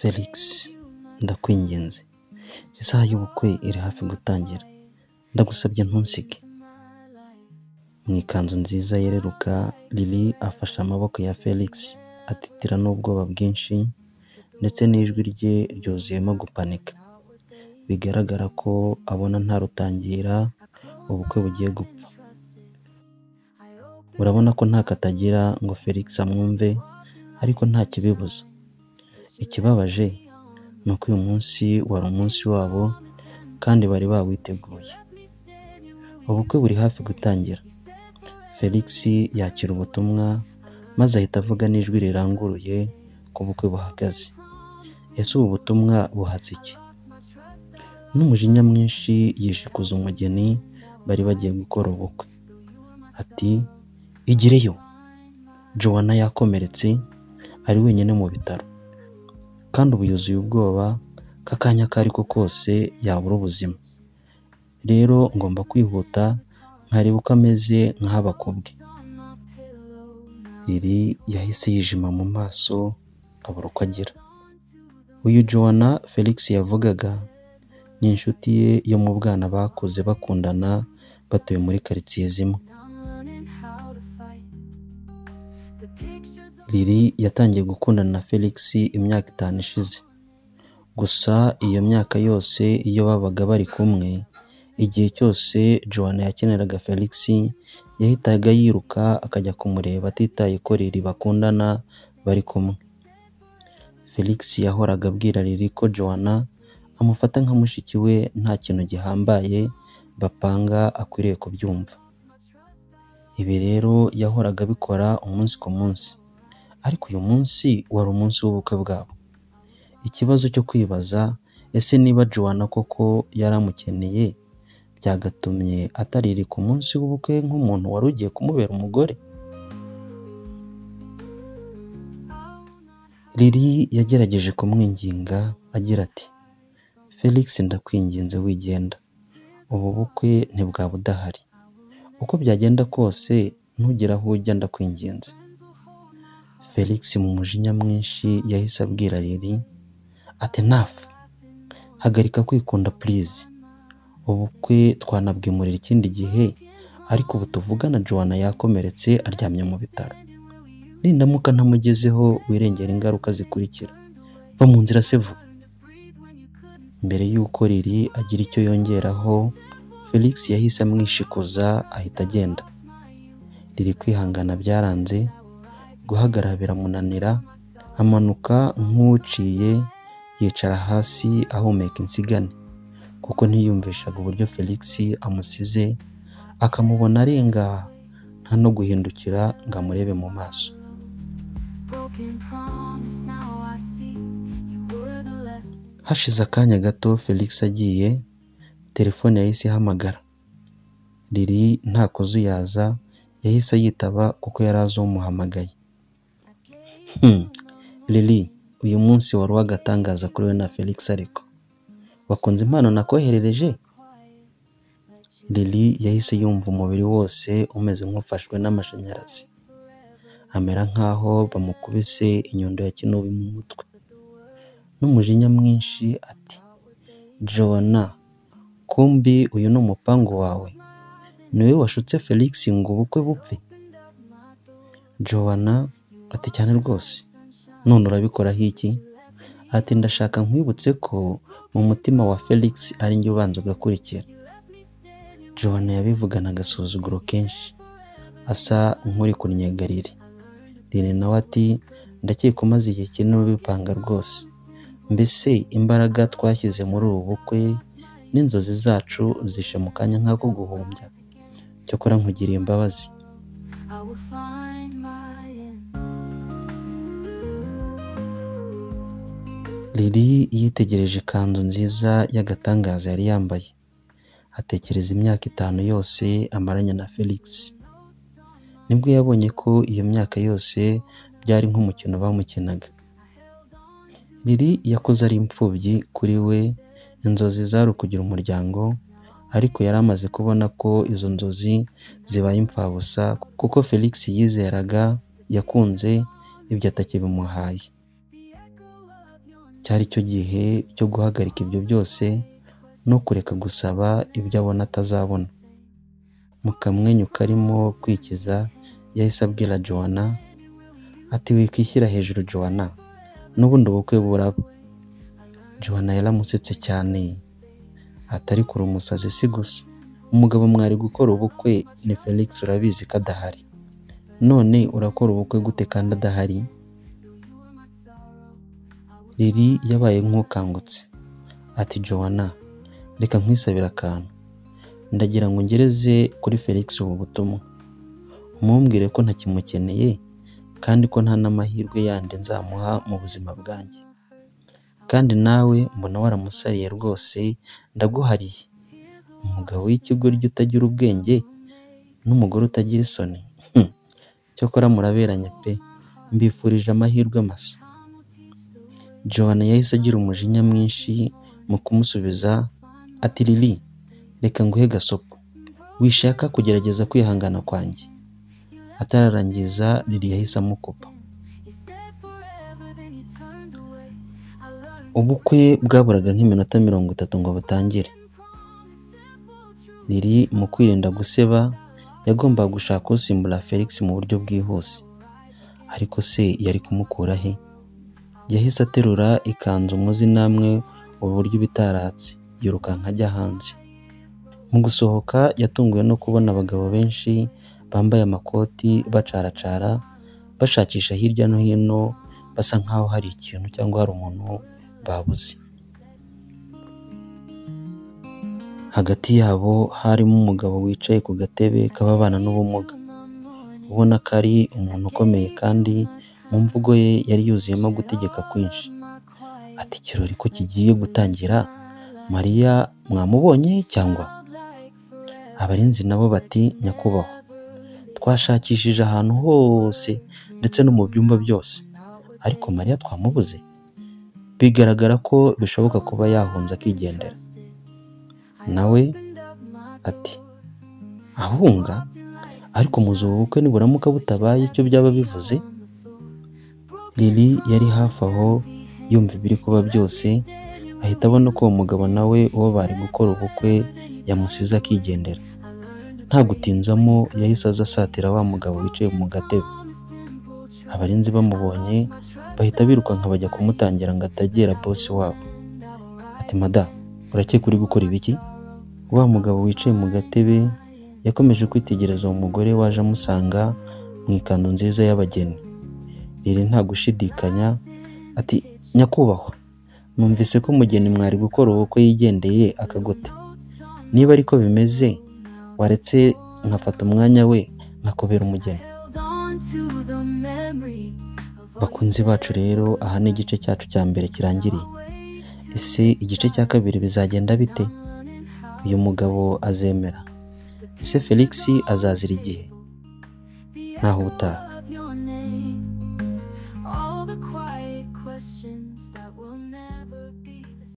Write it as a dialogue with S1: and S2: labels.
S1: Felix, ndakwinginze, isaha y'ubukwe iri hafi gutangira, ndagusabye ntunsige. Mu ikanzu nziza yereruka, Lily afashe amaboko ya Felix, atitira n'ubwoba bwinshi ndetse n'ijwi rye ryuzuyemo gupanika. Bigaragara ko abona nta rutangira ubukwe bugiye gupfa. Urabona ko nta katagira ngo Felix amwumve, ariko nta kibibuza. Ikibabaje ni uko uyu munsi wari umunsi wabo kandi bari bawiteguye. Ubukwe buri hafi gutangira. Felix yakira ubutumwa maze ahita avuga n'ijwi riranguruye ko ubukwe buhagaze. Ese ubu butumwa buhatse iki? N'umujinya mwinshi yishikuza umugeni bari bagiye gukora ubukwe. Ati, igireyo, Joanna yakomeretse, ari wenyine mu bitaro, kandi ubu yuzuye ubwoba k'akanya ako ariko kose yabura ubuzima. Rero ngomba kwihuta nkareba uko ameze nk'abakobwe. Lily yahise yijima mu maso abura uko agira. Uyu Joanna Felix yavugaga ni inshuti ye yo mu bwana bakuze bakundana batuye muri karitsiye zimwe. Lily yatangiye gukundana na Felix imyaka 5 ishize. Gusa iyo myaka yose iyo babaga bari kumwe, igihe cyose Joanna yakeneraga Felix yahitaga yiruka akajya kumureba atitaye ko Lily bakundana bari kumwe. Felix yahoraga abwira Lily ko Joanna amufata nka mushiki we, nta kintu gihambaye bapanga akwiriye kubyumva. Ibi rero yahoraga bikora umunsi ku munsi, ariko uyu munsi wari umunsi w'ubukwe bwabo. Ikibazo cyo kwibaza, ese niba Joanna koko yaramukeneye byagatumye atariri ku munsi w'ubukwe nk'umuntu wari ugiye kumubera umugore. Lily yagerageje kumwinginga agira ati, Felix, ndakwinginze wigenda, ubu bukwe ntibwaba budahari. Uko byagenda kose ntugire aho ujya, ndakwinginze. Felix mu mujinya mwinshi yahise abwira Lily ati, enough, hagarika kwikunda please. Ubukwe twanabwimurira ikindi gihe, ariko ubu tuvugana Joanna yakomeretse aryamye mu bitaro. Nindamuka ntamugezeho wirengera ingaruka zikurikira. Va mu nzira se vuba. Mbere y'uko Lily agira icyo yongeraho, Felix yahise amwishikuza ahita agenda. Lily kwihangana byaranze, guhagarara biramunanira, amanuka nk'uciye, yicara hasi ahumeka insigane, kuko ntiyumvishaga uburyo Felix amusize, akamubona arenga nta no guhindukira ngo amurebe mu maso. Hashize akanya gato Felix agiye, telefone yahise ihamagara. Lily nta kuzuyaza yahise yitaba kuko yari azi umuhamagaye. Lily, uyu munsi wari wagatangaza kuri we na Felix, ariko wakunze impano nakoherereje? Lily yahise yumva umubiri wose umeze nk'ufashwe n'amashanyarazi, amera nkaho bamukubise inyundo ya kinubi mu mutwe. N'umujinya mwinshi ati, Joanna, kumbi uyu ni umupango wawe? Niwe washutse Felix ngo ubukwe bupfe? Joanna ati, cyane rwose, none urabikoraho iki? Ati, ndashaka nkwibutse ko mu mutima wa Felix ari njye ubanza ugakurikira. Joanna yabivugana agasuzuguro kenshi, asa nk'uri kunyegarira. Lily nawe ati, ndakeka umaze igihe kinini ubipanga rwose. Mbese imbaraga twashyize muri ubu bukwe n'inzozi zacu zishe mu kanya nk'ako guhumbya. Cyokora nkugiriye imbabazi. Lily yitegereje ikanzu nziza y'agatangaza yari yambaye, atekereza imyaka 5 yose amaranye na Felix. Nibwo yabonye ko iyo myaka yose byari nk'umukino bamukinaga. Lily yakoze ari imfubyi kuri we, inzozi zari ukugira umuryango, ariko yari amaze kubona ko izo nzozi zibaye imfabusa kuko Felix yizeraga yakunze ibyo atakibimuhaye. cyari cyo gihe cyo guhagarika ibyo byose no kureka gusaba ibyo abona atazabona. Mu kamwenyu karimo kwikiza yahise abwira Joanna ati wikishyira hejuru Joanna, n'ubundi ubukwe buraba. Joanna yaramusetse cyane atari kuri umusazi si gusa, umugabo mwari gukora ubukwe ni Felix, urabizi ko adahari. None urakora ubukwe gute kandi adahari? Lily yabaye nk'ukangutse ati Joanna, reka nkwisabira akantu, ndagira ngo ngereze kuri Felix ubu butumwa, umumbwire ko ntakimukeneye kandi ko nta n'amahirwe yandi nzamuha mu buzima bwanjye, kandi nawe mbona waramusariye rwose, ndaguhariye. Umugabo w'ikigoryi utagira ubwenge n'umugore utagira isoni, cyokora muraberanye pe, mbifurije amahirwe masa. Joanna yahise agira umujinya mwinshi mu kumusubiza ati Lily, reka nguhe gasopo, wishaka kugerageza kwihangana kwanjye. Atararangiza Lily yahise amukupa. Ubukwe bwaburaga nk'iminota 30 ngo butangire. Lily mu kwirinda guseba yagombaga gushaka usimbura Felix mu buryo bwihuse, ariko se yari kumukura he? Yahise aterura ikanzu muzi namwe uburyo bitaratse, yirukanka ajya hanze. Mu gusohoka yatunguwe no kubona abagabo benshi bambaye amakoti bacaracara bashakisha hirya no hino, basa nkaho hari ikintu cyangwa hari umuntu babuze. Hagati yabo harimo umugabo wicaye ku gatebe k'ababana n'ubumuga, ubona ko ari umuntu ukomeye kandi mu mvugo ye yari yuzuyemo gutegeka kwinshi. Ati ikirori ko kigiye gutangira, Mariya mwamubonye cyangwa? Abarinzi nabo bati nyakubahwa, twashakishije ahantu hose ndetse no mu byumba byose, ariko Mariya twamubuze. Bigaragara ko bishoboka kuba yahunze akigendera. Nawe ati ahunga? Ariko muzi ubu bukwe niburamuka butabaye icyo byaba bivuze? Lily yari hafi aho yumva ibiri kuba byose, ahita abona ko uwo mugabo nawe uwo bari gukora ubukwe yamusize akigendera. Nta gutinzamo yahise aza asatira wa mugabo wicaye mu gatebe. Abarinzi bamubonye bahita birukanka bajya kumutangira ngo atagera boss wabo. Ati mada, urakeka uri gukora ibiki? Wa mugabo wicaye mu gatebe yakomeje kwitegereza uwo mugore waje amusanga mu ikanzu nziza y'abageni. Lily nta gushidikanya ati nyakubahwa, numvise ko umugeni mwari gukora ubukwe yigendeye akagote. Niba ariko bimeze, waretse nkafata umwanya we nkakubera umugeni. Bakunzi bacu rero, aha ni igice cyacu cya mbere kirangiriye. Ese igice cya kabiri bizagenda bite? Uyu mugabo azemera? Ese Felix azazira igihe? Naho utaha.